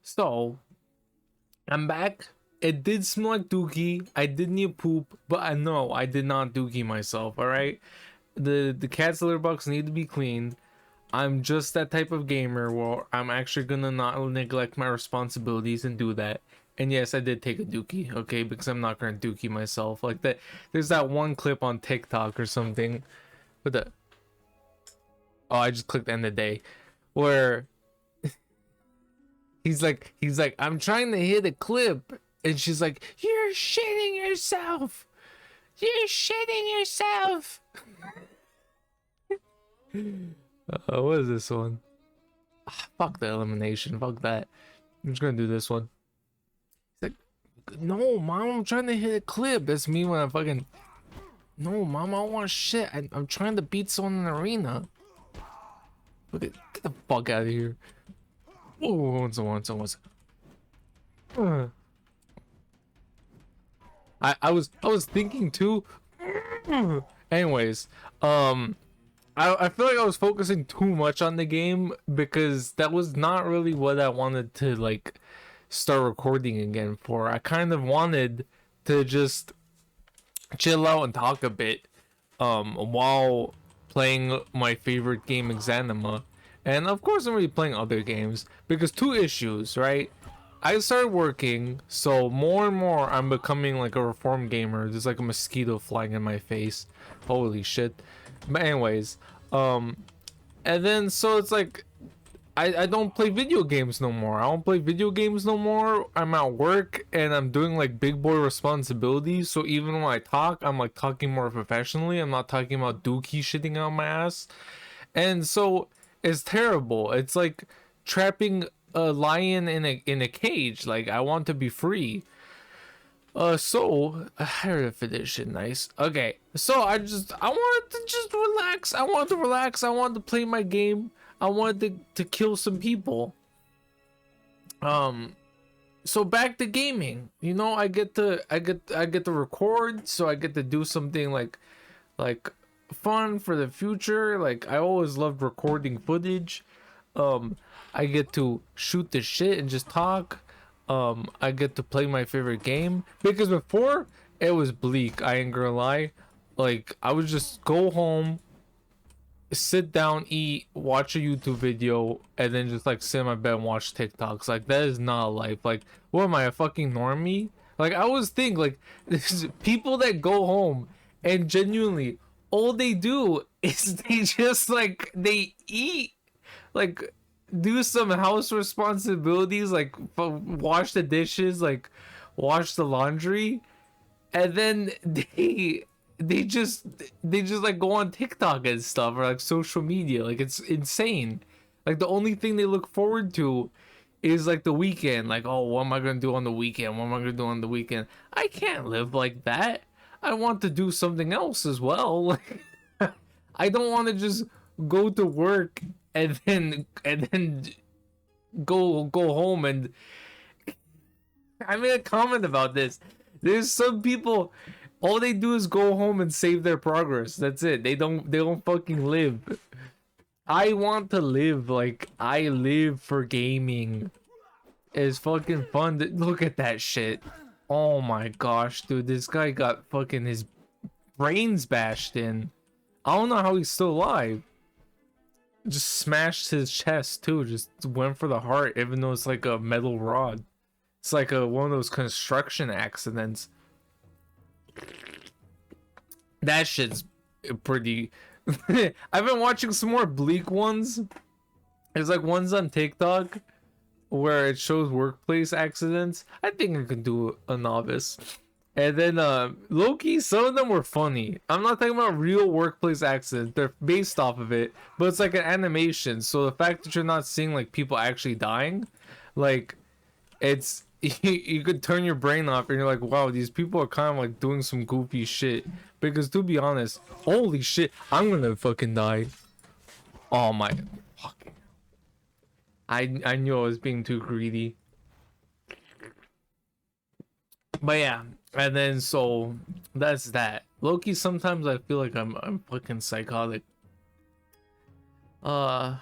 So I'm back. It did smell like dookie. I did need poop, but I know I did not dookie myself. All right, the cat's litter box need to be cleaned. I'm just that type of gamer where I'm actually gonna not neglect my responsibilities and do that. And yes, I did take a dookie, okay, because I'm not gonna dookie myself like that. There's that one clip on TikTok or something. What the? Oh, I just clicked end of day, where he's like, I'm trying to hit a clip, and she's like, you're shitting yourself. You're shitting yourself. What is this one? Fuck the elimination. Fuck that. I'm just gonna do this one. He's like, no, mom, I'm trying to hit a clip. That's me when I fucking. No, mom, I don't want shit. I'm trying to beat someone in the arena. Look at, get the fuck out of here. Oh, once. I was thinking too. Anyways, I feel like I was focusing too much on the game because that was not really what I wanted to like start recording again for. I kind of wanted to just chill out and talk a bit while playing my favorite game, Exanima. And of course I'm really playing other games because two issues, right? I started working, so more and more I'm becoming like a reformed gamer. There's like a mosquito flying in my face. Holy shit. But anyways, and then so it's like I don't play video games no more. I don't play video games no more. I'm at work and I'm doing like big boy responsibilities. So even when I talk, I'm like talking more professionally. I'm not talking about dookie shitting out my ass. And so it's terrible. It's like trapping a lion in a cage. Like I want to be free. So I had to finish it nice. Okay, so I wanted to just relax. I wanted to relax. I wanted to play my game. I wanted to kill some people. So back to gaming. You know, I get to record, so I get to do something like fun for the future. Like I always loved recording footage. I get to shoot the shit and just talk. I get to play my favorite game because before it was bleak. I ain't gonna lie. Like I would just go home, sit down, eat, watch a YouTube video, and then just like sit in my bed and watch TikToks. Like that is not a life. Like what am I, a fucking normie? Like I always think like there's people that go home and genuinely all they do is they just like they eat, like do some house responsibilities, like wash the dishes, like wash the laundry, and then they just like go on TikTok and stuff or like social media. Like it's insane. Like the only thing they look forward to is like the weekend. Like, oh, what am I gonna do on the weekend? What am I gonna do on the weekend? I can't live like that. I want to do something else as well. Like I don't want to just go to work and then go home. And I made a comment about this. There's some people, all they do is go home and save their progress. That's it. They don't fucking live. I want to live. Like I live for gaming. It's fucking fun to look at that shit. Oh my gosh, dude, this guy got fucking his brains bashed in. I don't know how he's still alive. Just smashed his chest too. Just went for the heart, even though it's like a metal rod. It's like one of those construction accidents. That shit's pretty. I've been watching some more bleak ones. There's like ones on TikTok where it shows workplace accidents. I think I could do a novice. And then Loki, some of them were funny. I'm not talking about real workplace accidents. They're based off of it, but it's like an animation. So the fact that you're not seeing like people actually dying, like it's you could turn your brain off and you're like, wow, these people are kind of like doing some goofy shit. Because to be honest, holy shit, I'm gonna fucking die. Oh my fucking, I knew I was being too greedy. But yeah, and then so that's that. Loki, sometimes I feel like I'm fucking psychotic. I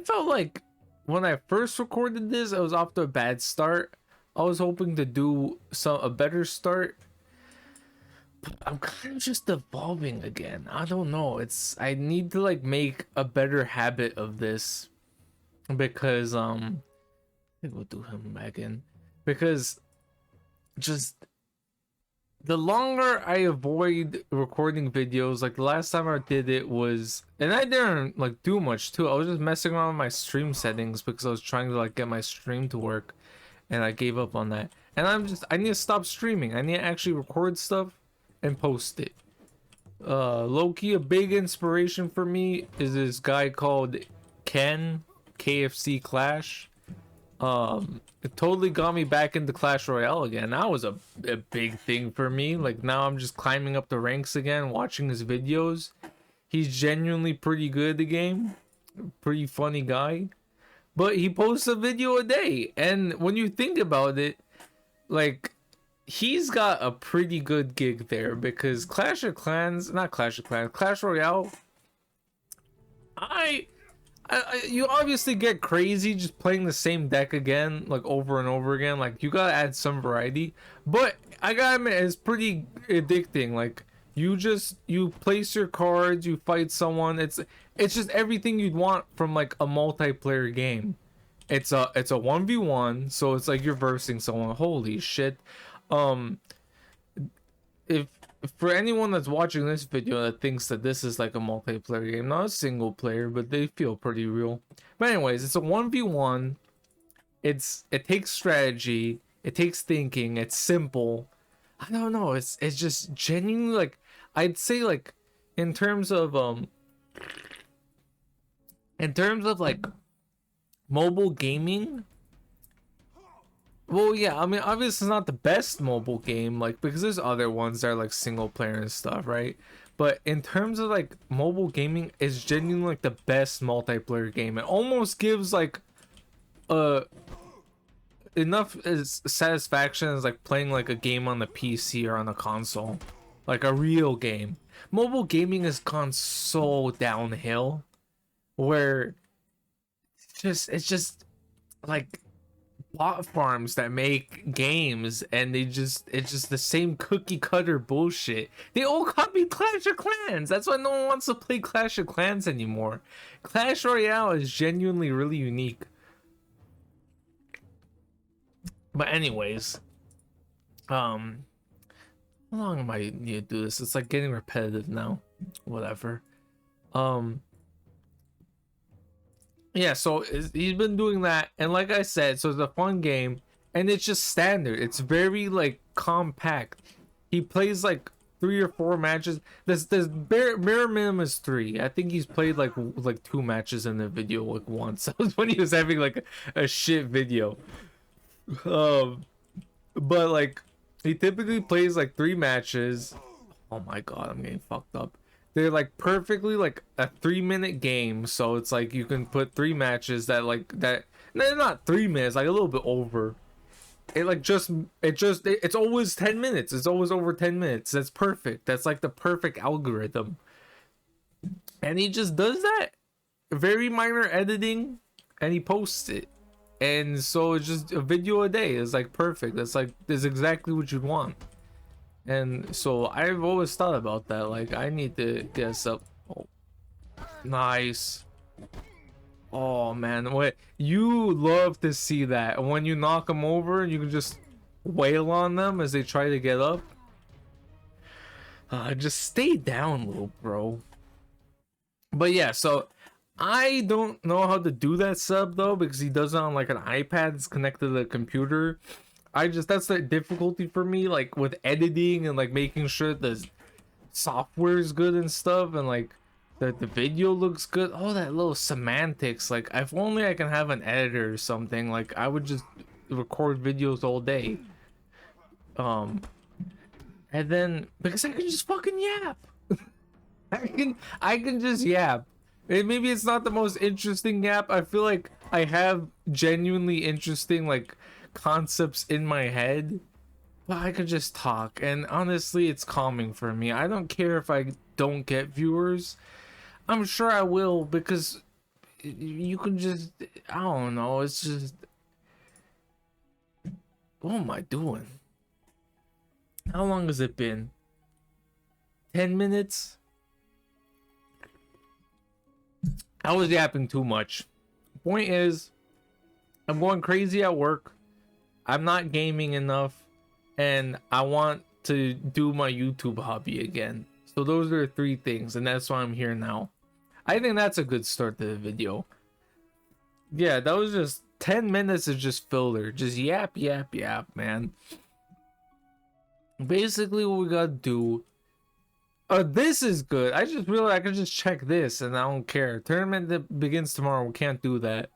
felt like when I first recorded this, I was off to a bad start. I was hoping to do a better start. But I'm kind of just evolving again. I don't know. I need to like make a better habit of this because I think we'll do him back in because just the longer I avoid recording videos, like the last time I did it was, and I didn't like do much too. I was just messing around with my stream settings because I was trying to like get my stream to work, and I gave up on that. And I need to stop streaming. I need to actually record stuff and post it. Low-key, a big inspiration for me is this guy called Ken, KFC Clash. It totally got me back into Clash Royale again. That was a big thing for me. Like now I'm just climbing up the ranks again, watching his videos. He's genuinely pretty good at the game. Pretty funny guy. But he posts a video a day. And when you think about it, like he's got a pretty good gig there because Clash Royale, you obviously get crazy just playing the same deck again, like over and over again. Like you gotta add some variety, but I gotta admit it's pretty addicting. Like you place your cards, you fight someone. It's just everything you'd want from like a multiplayer game. It's a 1v1, so it's like you're versing someone. Holy shit. If for anyone that's watching this video that thinks that this is like a multiplayer game, not a single player, but they feel pretty real. But anyways, it's a 1v1. It takes strategy, it takes thinking, it's simple. I don't know, it's just genuinely like I'd say like in terms of like mobile gaming. Well, yeah, I mean, obviously it's not the best mobile game, like, because there's other ones that are, like, single player and stuff, right? But in terms of, like, mobile gaming, it's genuinely, like, the best multiplayer game. It almost gives, like, enough satisfaction as, like, playing, like, a game on the PC or on a console. Like, a real game. Mobile gaming has gone so downhill, where it's just, like, bot farms that make games and it's just the same cookie cutter bullshit. They all copy Clash of Clans. That's why no one wants to play Clash of Clans anymore. Clash Royale is genuinely really unique. But anyways, how long am I need to do this? It's like getting repetitive now. Whatever. Yeah, so he's been doing that, and like I said, so it's a fun game, and it's just standard. It's very like compact. He plays like 3 or 4 matches. This bare minimum is 3. I think he's played like 2 matches in the video like once. That was when he was having like a shit video. But like he typically plays like 3 matches. Oh my god, I'm getting fucked up. They're like perfectly like a 3-minute game, so it's like you can put 3 matches that they're not 3 minutes, like a little bit over. It's always 10 minutes. It's always over 10 minutes. That's perfect. That's like the perfect algorithm. And he just does that. Very minor editing, and he posts it. And so it's just a video a day. It's like perfect. That's exactly what you'd want. And so I've always thought about that. Like I need to get up. Oh, nice. Oh man, what you love to see that when you knock them over and you can just wail on them as they try to get up. Just stay down, little bro. But yeah, so I don't know how to do that sub though because he does it on like an iPad. It's connected to the computer. That's the difficulty for me, like with editing and like making sure the software is good and stuff, and like that the video looks good. Oh, that little semantics. Like, if only I can have an editor or something. Like, I would just record videos all day. And then because I can just fucking yap. I can just yap. And maybe it's not the most interesting yap. I feel like I have genuinely interesting like concepts in my head, but I could just talk, and honestly it's calming for me. I don't care if I don't get viewers. I'm sure I will, because you can just, I don't know, it's just, what am I doing? How long has it been? 10 minutes? I was yapping too much. Point is, I'm going crazy at work. I'm not gaming enough, and I want to do my YouTube hobby again. So those are 3 things, and that's why I'm here now. I think that's a good start to the video. Yeah, that was just 10 minutes of just filler. Just yap, yap, yap, man. Basically, what we gotta do. This is good. I just realized I could just check this, and I don't care. Tournament that begins tomorrow. We can't do that.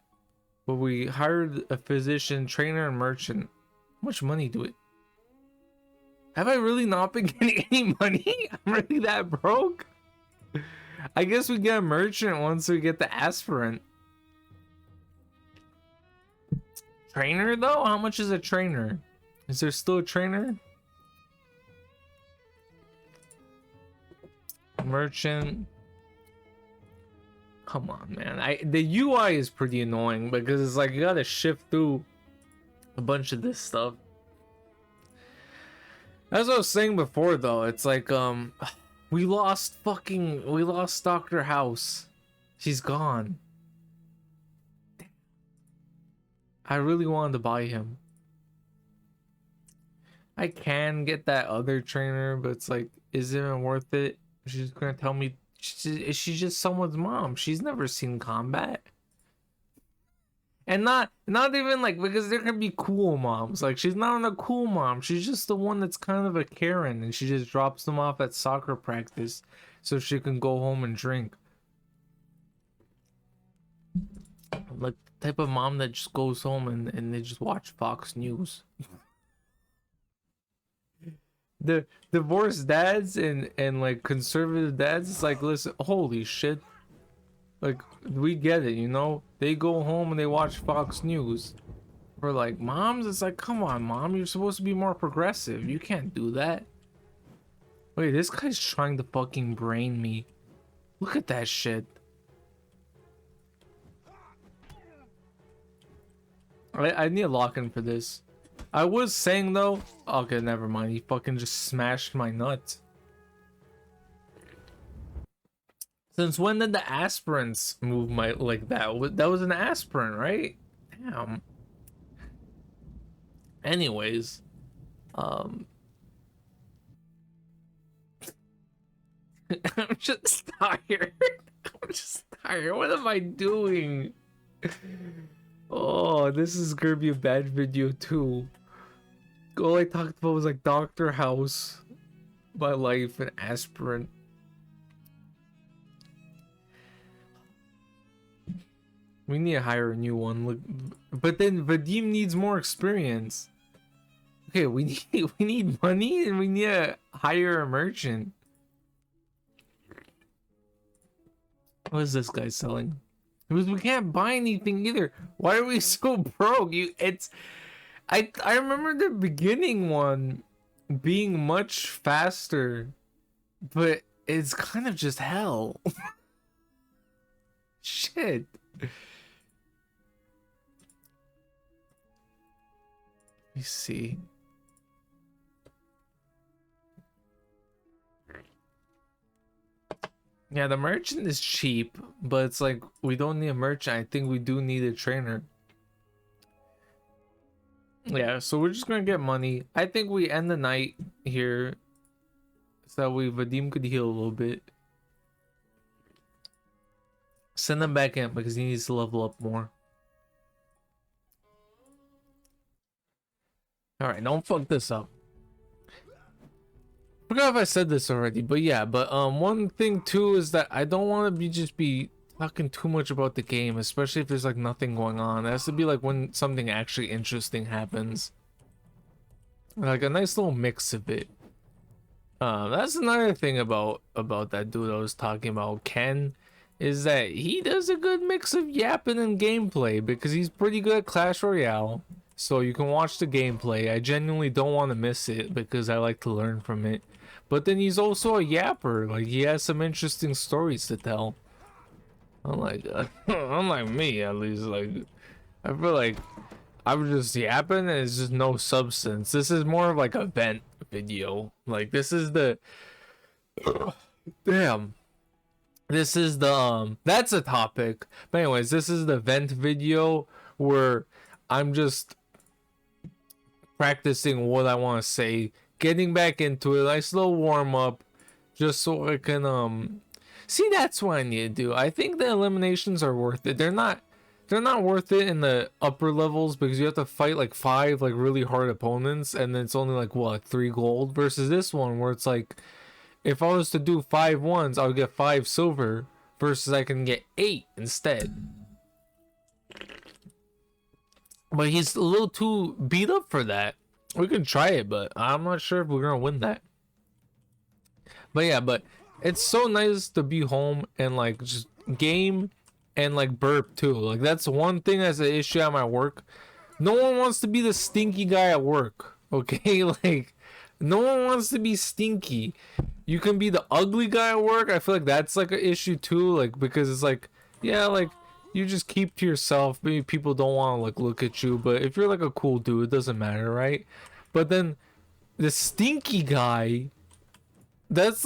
But we hired a physician, trainer, and merchant. How much money do it? Have I really not been getting any money? I'm really that broke? I guess we get a merchant once we get the aspirant. Trainer though? How much is a trainer? Is there still a trainer? Merchant. Come on, man. The UI is pretty annoying because it's like you gotta shift through a bunch of this stuff. As I was saying before though, it's like we lost Dr. House. She's gone. I really wanted to buy him. I can get that other trainer, but it's like, is it even worth it? She's gonna tell me she's just someone's mom. She's never seen combat. And not even like, because there can be cool moms. Like, she's not a cool mom. She's just the one that's kind of a Karen, and she just drops them off at soccer practice so she can go home and drink. Like the type of mom that just goes home and they just watch Fox News. The divorced dads and like conservative dads, it's like, listen, holy shit. Like, we get it, you know? They go home and they watch Fox News. For like moms, it's like, come on, mom, you're supposed to be more progressive. You can't do that. Wait, this guy's trying to fucking brain me. Look at that shit. I need a lock-in for this. I was saying though, okay, never mind. He fucking just smashed my nuts. Since when did the aspirants move my like that? That was an aspirant, right? Damn. Anyways, I'm just tired. I'm just tired. What am I doing? Oh, this is gonna be a bad video too. All I talked about was like Dr. House, my life, and aspirant. We need to hire a new one. Look, but then Vadim needs more experience. Okay, we need money and we need to hire a merchant. What is this guy selling? Because we can't buy anything either. Why are we so broke? I remember the beginning one being much faster, but it's kind of just hell. Shit. Let me see. Yeah, the merchant is cheap, but it's like we don't need a merchant. I think we do need a trainer. Yeah, so we're just gonna get money. I think we end the night here so that Vadim could heal a little bit. Send him back in because he needs to level up more. Alright, don't fuck this up. Forgot if I said this already, but yeah, one thing too is that I don't want to just be talking too much about the game, especially if there's like nothing going on. It has to be like when something actually interesting happens, like a nice little mix of it. That's another thing about that dude I was talking about, Ken, is that he does a good mix of yapping and gameplay because he's pretty good at Clash Royale. So you can watch the gameplay. I genuinely don't want to miss it because I like to learn from it. But then he's also a yapper. Like, he has some interesting stories to tell. unlike me at least, like I feel like I was just yapping and it's just no substance. This is more of like a vent video. Like this is the damn. This is the that's a topic. But anyways, this is the vent video where I'm just practicing what I want to say, getting back into it, like slow warm up, just so I can see. That's what I need to do. I think the eliminations are worth it. They're not worth it in the upper levels because you have to fight like 5 like really hard opponents and then it's only like what 3 gold versus this one where it's like if I was to do 5 ones I would get 5 silver versus I can get 8 instead. But he's a little too beat up for that. We can try it, but I'm not sure if we're gonna win that. But yeah, but it's so nice to be home and like just game and like burp too. Like that's one thing that's an issue at my work. No one wants to be the stinky guy at work. Okay, like no one wants to be stinky. You can be the ugly guy at work. I feel like that's like an issue too. Like because it's like yeah, like you just keep to yourself. Maybe people don't want to like look at you. But if you're like a cool dude, it doesn't matter, right? But then the stinky guy, that's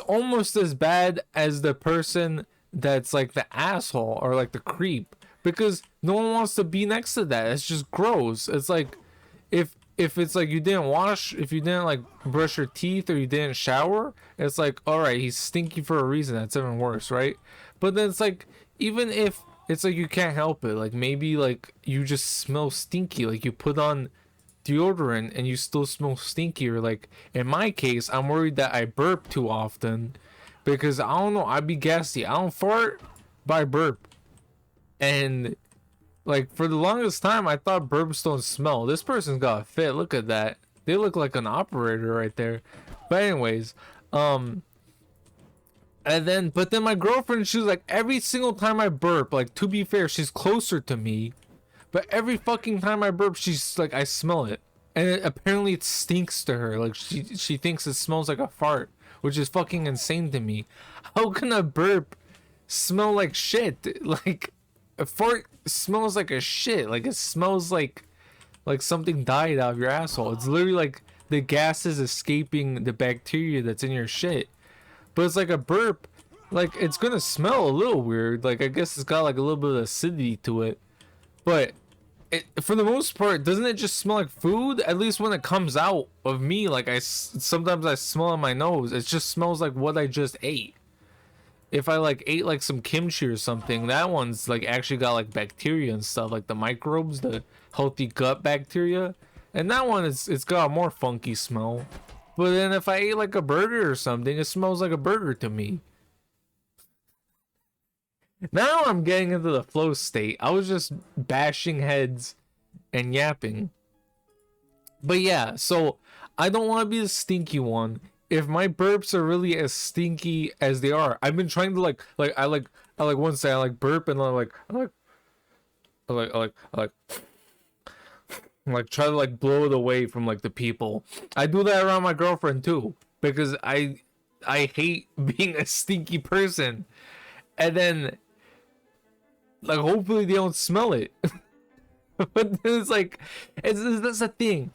almost as bad as the person that's like the asshole or like the creep because no one wants to be next to that. It's just gross. It's like if it's like you didn't wash, if you didn't like brush your teeth or you didn't shower, it's like all right, he's stinky for a reason. That's even worse, right? But then it's like even if it's like you can't help it, like maybe like you just smell stinky, like you put on deodorant and you still smell stinky, or like in my case I'm worried that I burp too often because I don't know, I'd be gassy. I don't fart, but I burp. And like for the longest time I thought burps don't smell. This person's got a fit. Look at that. They look like an operator right there. But anyways, and then but then my girlfriend, she was like every single time I burp, like to be fair, she's closer to me, but every fucking time I burp, she's like I smell it. And apparently it stinks to her. Like she thinks it smells like a fart, which is fucking insane to me. How can a burp smell like shit? Like a fart smells like a shit. Like it smells like something died out of your asshole. It's literally like the gases escaping the bacteria that's in your shit. But it's like a burp, like it's gonna smell a little weird. Like I guess it's got like a little bit of acidity to it, but for the most part, doesn't it just smell like food? At least when it comes out of me, like sometimes I smell on my nose. It just smells like what I just ate. If I like ate like some kimchi or something, that one's like actually got like bacteria and stuff, like the microbes, the healthy gut bacteria, and that one it's got a more funky smell. But then if I ate like a burger or something, it smells like a burger to me. Now I'm getting into the flow state. I was just bashing heads and yapping. But yeah, so I don't want to be the stinky one. If my burps are really as stinky as they are, I've been trying to I one say I like burp and I like try to like blow it away from like the people. I do that around my girlfriend too because I hate being a stinky person. And then like hopefully they don't smell it. But it's like that's the thing.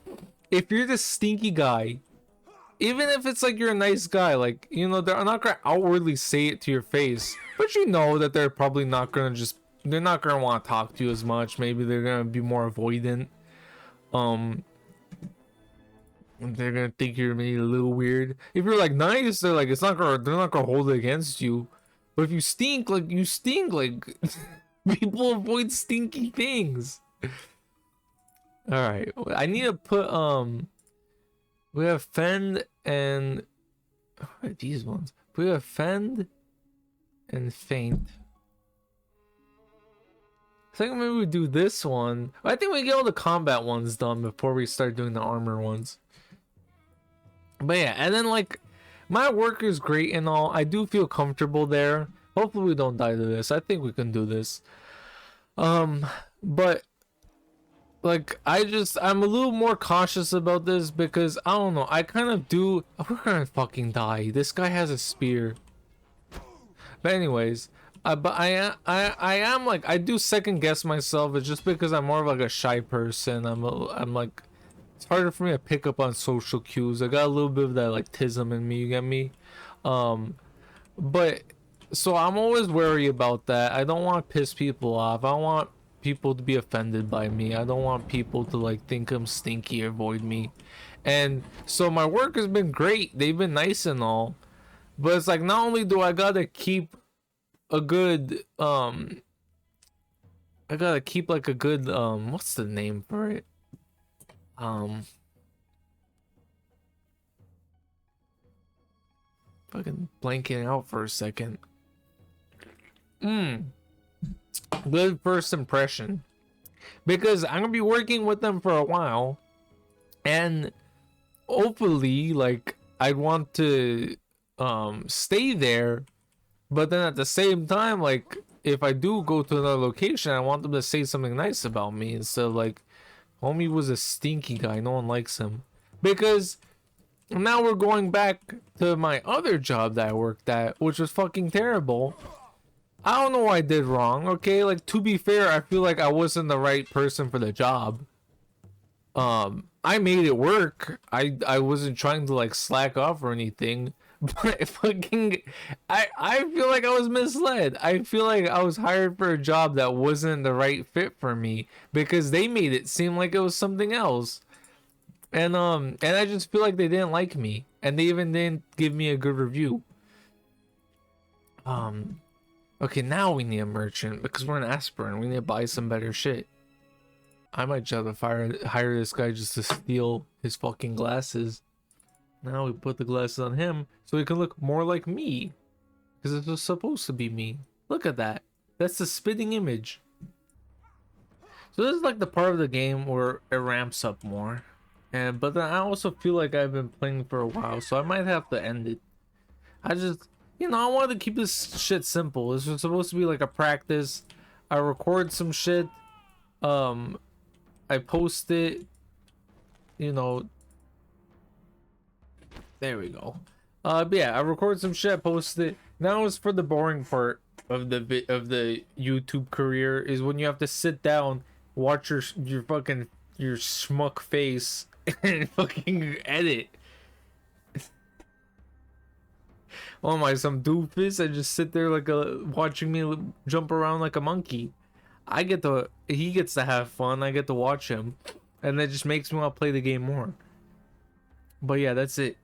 If you're the stinky guy, even if it's like you're a nice guy, like you know they're not gonna outwardly say it to your face, but you know that they're probably not gonna they're not gonna want to talk to you as much. Maybe they're gonna be more avoidant. They're gonna think you're maybe a little weird. If you're like nice, they're like they're not gonna hold it against you. But if you stink, like you stink, like people avoid stinky things. All right, I need to put we have fend and what are these ones? We have fend and faint. I think maybe we do this one. I think we get all the combat ones done before we start doing the armor ones. But yeah, and then like my work is great and all. I do feel comfortable there. Hopefully we don't die to this. I think we can do this. But like I'm a little more cautious about this because I don't know. I kind of do. We're gonna fucking die. This guy has a spear. But anyways, But I am like, I do second guess myself. It's just because I'm more of like a shy person. I'm like, it's harder for me to pick up on social cues. I got a little bit of that like tism in me. You get me? Um, but so I'm always wary about that. I don't want to piss people off. I don't want people to be offended by me. I don't want people to like think I'm stinky or avoid me. And so my work has been great. They've been nice and all. But it's like, not only do I gotta keep a good I gotta keep like a good what's the name for it? Fucking blanking out for a second. Good first impression. Because I'm gonna be working with them for a while, and hopefully like I want to stay there, but then at the same time, like if I do go to another location, I want them to say something nice about me instead of like, homie was a stinky guy, no one likes him. Because now we're going back to my other job that I worked at, which was fucking terrible. I don't know what I did wrong, okay? Like, to be fair, I feel like I wasn't the right person for the job. I made it work. I wasn't trying to like slack off or anything. But fucking, I feel like I was misled. I feel like I was hired for a job that wasn't the right fit for me because they made it seem like it was something else. And I just feel like they didn't like me, and they even didn't give me a good review. Okay, now we need a merchant because we're an aspirant. We need to buy some better shit. I might try to hire this guy just to steal his fucking glasses. Now we put the glasses on him so he can look more like me. Because it was supposed to be me. Look at that. That's the spitting image. So this is like the part of the game where it ramps up more. But then I also feel like I've been playing for a while, so I might have to end it. I just, you know, I wanted to keep this shit simple. This was supposed to be like a practice. I record some shit. I post it. You know. There we go. But yeah, I record some shit, post it. Now it's for the boring part of the YouTube career, is when you have to sit down, watch your fucking schmuck face and fucking edit. Oh my, some doofus and just sit there like watching me jump around like a monkey. He gets to have fun. I get to watch him, and that just makes me want to play the game more. But yeah, that's it.